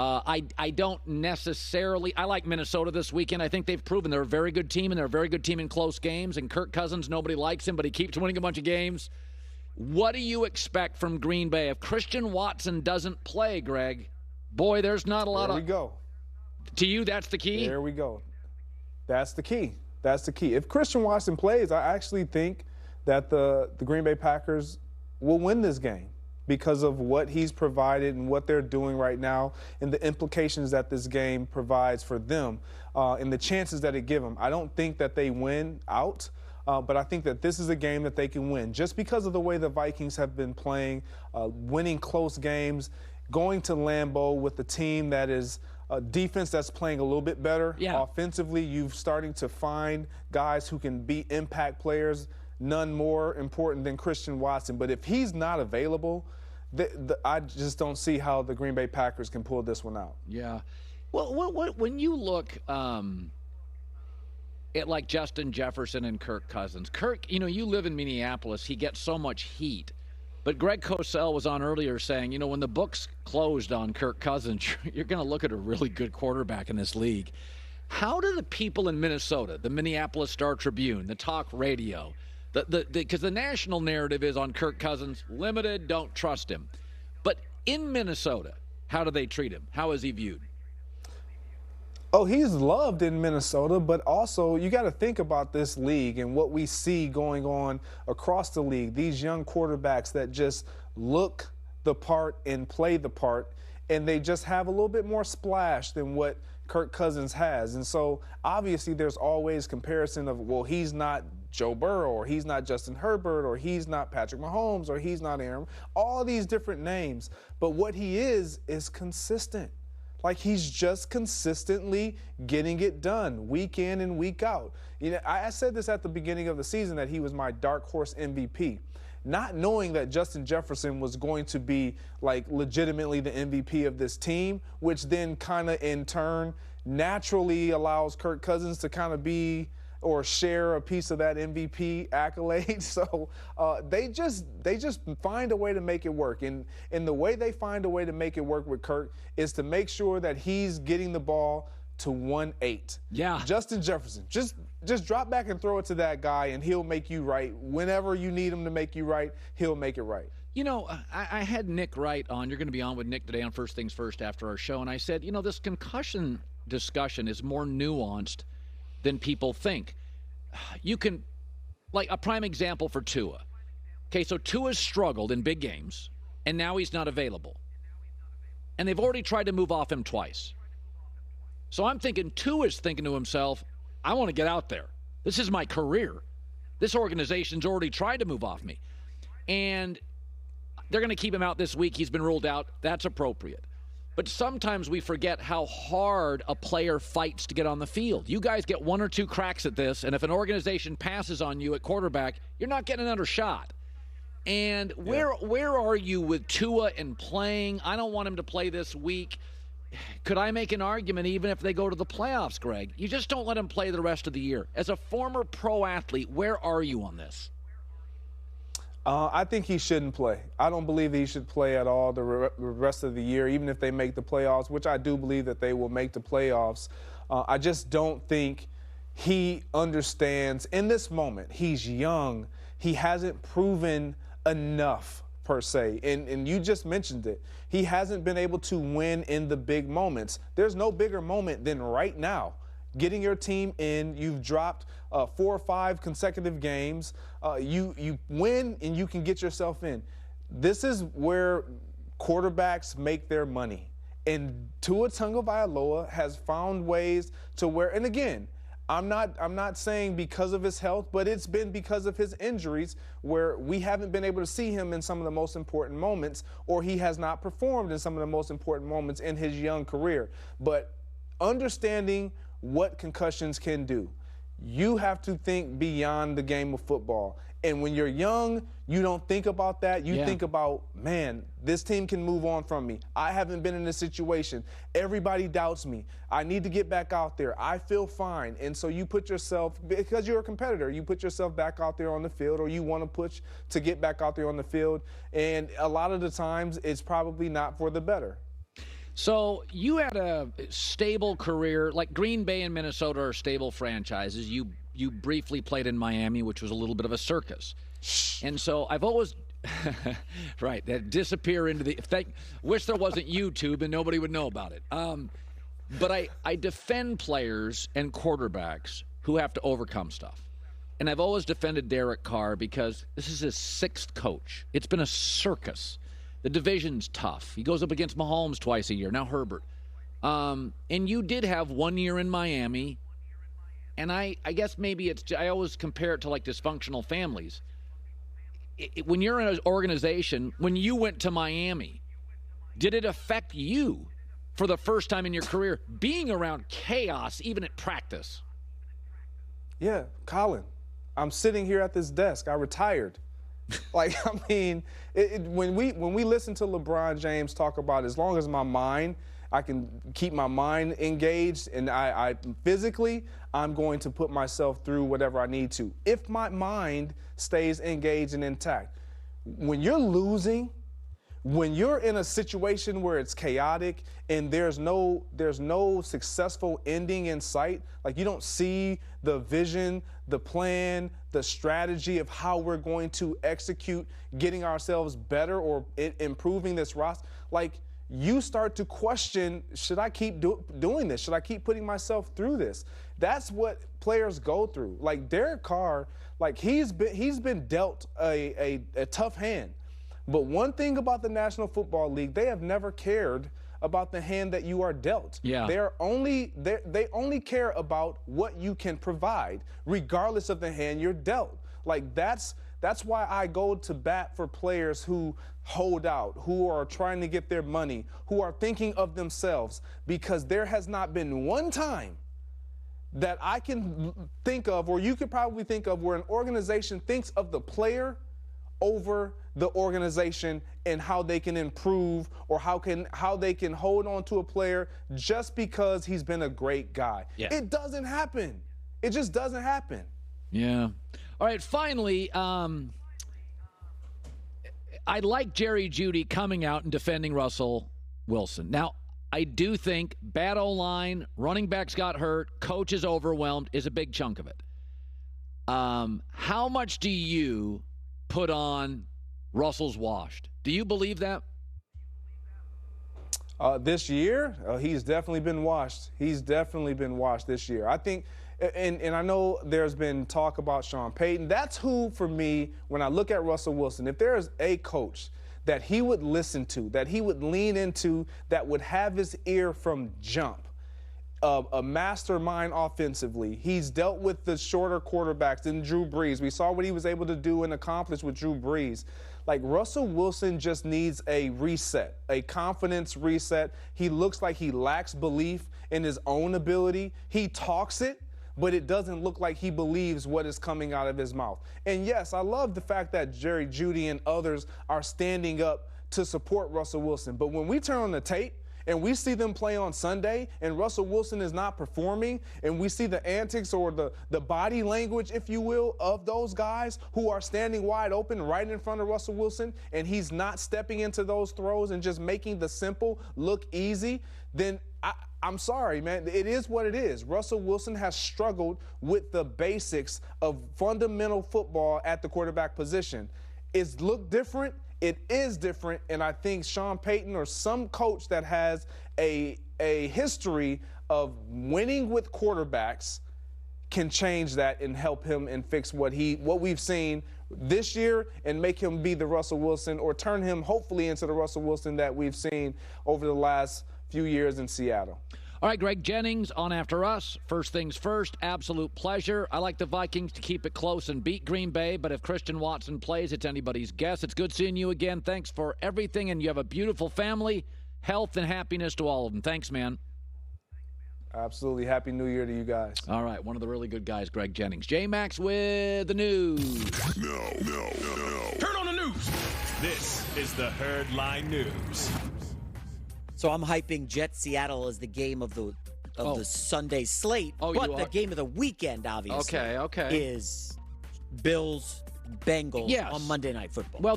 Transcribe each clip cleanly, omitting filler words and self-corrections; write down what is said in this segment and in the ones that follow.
I don't necessarily – I like Minnesota this weekend. I think they've proven they're a very good team, and they're a very good team in close games. And Kirk Cousins, nobody likes him, but he keeps winning a bunch of games. What do you expect from Green Bay? If Christian Watson doesn't play, Greg, boy, there's not a lot of – There we go. To you, that's the key? There we go. That's the key. That's the key. If Christian Watson plays, I actually think that the Green Bay Packers will win this game because of what he's provided and what they're doing right now and the implications that this game provides for them and the chances that it gives them. I don't think that they win out, but I think that this is a game that they can win just because of the way the Vikings have been playing, winning close games, going to Lambeau with a team that is a defense that's playing a little bit better. Yeah. Offensively, you're starting to find guys who can be impact players, none more important than Christian Watson. But if he's not available, I just don't see how the Green Bay Packers can pull this one out. Yeah. Well, when you look at like Justin Jefferson and Kirk Cousins, Kirk, you live in Minneapolis. He gets so much heat. But Greg Cosell was on earlier saying, when the book's closed on Kirk Cousins, you're going to look at a really good quarterback in this league. How do the people in Minnesota, the Minneapolis Star-Tribune, the talk radio, because the national narrative is on Kirk Cousins, limited, don't trust him. But in Minnesota, how do they treat him? How is he viewed? Oh, he's loved in Minnesota, but also you got to think about this league and what we see going on across the league. These young quarterbacks that just look the part and play the part, and they just have a little bit more splash than what Kirk Cousins has. And so obviously there's always comparison of, well, he's not Joe Burrow, or he's not Justin Herbert, or he's not Patrick Mahomes, or he's not Aaron, all these different names. But what he is consistent. Like, he's just consistently getting it done week in and week out. I said this at the beginning of the season that he was my dark horse MVP, not knowing that Justin Jefferson was going to be, like, legitimately the MVP of this team, which then kind of in turn naturally allows Kirk Cousins to kind of be or share a piece of that MVP accolade. So they just find a way to make it work. And the way they find a way to make it work with Kirk is to make sure that he's getting the ball to 1-8. Yeah. Justin Jefferson, just drop back and throw it to that guy, and he'll make you right. Whenever you need him to make you right, he'll make it right. I had Nick Wright on. You're going to be on with Nick today on First Things First after our show. And I said, this concussion discussion is more nuanced than people think. You can, like a prime example for Tua. Okay, so Tua's struggled in big games, and now he's not available. And they've already tried to move off him twice. So I'm thinking Tua's thinking to himself, I want to get out there. This is my career. This organization's already tried to move off me. And they're going to keep him out this week. He's been ruled out. That's appropriate. But sometimes we forget how hard a player fights to get on the field. You guys get one or two cracks at this, and if an organization passes on you at quarterback, you're not getting another shot. And where are you with Tua and playing? I don't want him to play this week. Could I make an argument even if they go to the playoffs, Greg? You just don't let him play the rest of the year. As a former pro athlete, where are you on this? I think he shouldn't play. I don't believe he should play at all the rest of the year, even if they make the playoffs, which I do believe that they will make the playoffs. I just don't think he understands in this moment. He's young. He hasn't proven enough, per se. And you just mentioned it. He hasn't been able to win in the big moments. There's no bigger moment than right now. Getting your team in, you've dropped 4 or 5 consecutive games. You win and you can get yourself in. This is where quarterbacks make their money. And Tua Tagovailoa has found ways to where, and again, I'm not saying because of his health, but it's been because of his injuries where we haven't been able to see him in some of the most important moments, or he has not performed in some of the most important moments in his young career. But understanding what concussions can do, you have to think beyond the game of football. And when you're young, you don't think about that. You think about, man, this team can move on from me. I haven't been in this situation. Everybody doubts me. I need to get back out there. I feel fine. And so you put yourself, because you're a competitor, you put yourself back out there on the field, or you want to push to get back out there on the field. And a lot of the times, it's probably not for the better. So you had a stable career, like Green Bay and Minnesota are stable franchises. You briefly played in Miami, which was a little bit of a circus. And so I've always right, that disappear into the wish there wasn't YouTube and nobody would know about it. But I defend players and quarterbacks who have to overcome stuff. And I've always defended Derek Carr because this is his 6th coach. It's been a circus. The division's tough. He goes up against Mahomes twice a year, now Herbert. And you did have 1 year in Miami. And I guess maybe I always compare it to like dysfunctional families. When you're in an organization, when you went to Miami, did it affect you for the first time in your career being around chaos, even at practice? Yeah, Colin, I'm sitting here at this desk. I retired. Like, I mean, when we listen to LeBron James talk about as long as I can keep my mind engaged and I physically, I'm going to put myself through whatever I need to. If my mind stays engaged and intact. When you're losing, when you're in a situation where it's chaotic and there's no successful ending in sight, like you don't see the vision, the plan, the strategy of how we're going to execute getting ourselves better or improving this roster, like you start to question, should I keep doing this? Should I keep putting myself through this? That's what players go through. Like Derek Carr, like he's been dealt a tough hand. But one thing about the National Football League, they have never cared about the hand that you are dealt. Yeah. They only care about what you can provide, regardless of the hand you're dealt. Like that's why I go to bat for players who hold out, who are trying to get their money, who are thinking of themselves, because there has not been one time that I can think of, or you could probably think of, where an organization thinks of the player over the organization and how they can improve or how they can hold on to a player just because he's been a great guy. Yeah. It doesn't happen. It just doesn't happen. Yeah. All right, finally, I like Jerry Jeudy coming out and defending Russell Wilson. Now, I do think bad O-line, running backs got hurt, coach is overwhelmed is a big chunk of it. How much do you put on Russell's washed? Do you believe that? This year, he's definitely been washed. He's definitely been washed this year. I think, and I know there's been talk about Sean Payton. That's who, for me, when I look at Russell Wilson, if there is a coach that he would listen to, that he would lean into, that would have his ear from jump, a mastermind offensively. He's dealt with the shorter quarterbacks than Drew Brees. We saw what he was able to do and accomplish with Drew Brees. Like, Russell Wilson just needs a reset, a confidence reset. He looks like he lacks belief in his own ability. He talks it, but it doesn't look like he believes what is coming out of his mouth. And yes, I love the fact that Jerry Jeudy and others are standing up to support Russell Wilson. But when we turn on the tape and we see them play on Sunday and Russell Wilson is not performing, and we see the antics or the body language, if you will, of those guys who are standing wide open right in front of Russell Wilson, and he's not stepping into those throws and just making the simple look easy, then I'm sorry, man. It is what it is. Russell Wilson has struggled with the basics of fundamental football at the quarterback position. It's looked different. It is different, and I think Sean Payton or some coach that has a history of winning with quarterbacks can change that and help him and fix what we've seen this year and make him be the Russell Wilson, or turn him hopefully into the Russell Wilson that we've seen over the last few years in Seattle. All right, Greg Jennings on After Us. First things first, absolute pleasure. I like the Vikings to keep it close and beat Green Bay, but if Christian Watson plays, it's anybody's guess. It's good seeing you again. Thanks for everything, and you have a beautiful family. Health and happiness to all of them. Thanks, man. Absolutely. Happy New Year to you guys. All right, one of the really good guys, Greg Jennings. J-Max with the news. No. Heard on the news. This is the Herd Line News. So I'm hyping Jet Seattle as the game of the Sunday slate, but the game of the weekend, obviously, is Bills Bengals on Monday Night Football. Well,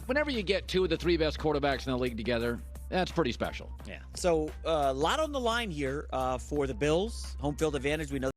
whenever you get two of the three best quarterbacks in the league together, That's pretty special. Yeah. So a lot on the line here for the Bills. Home field advantage. We know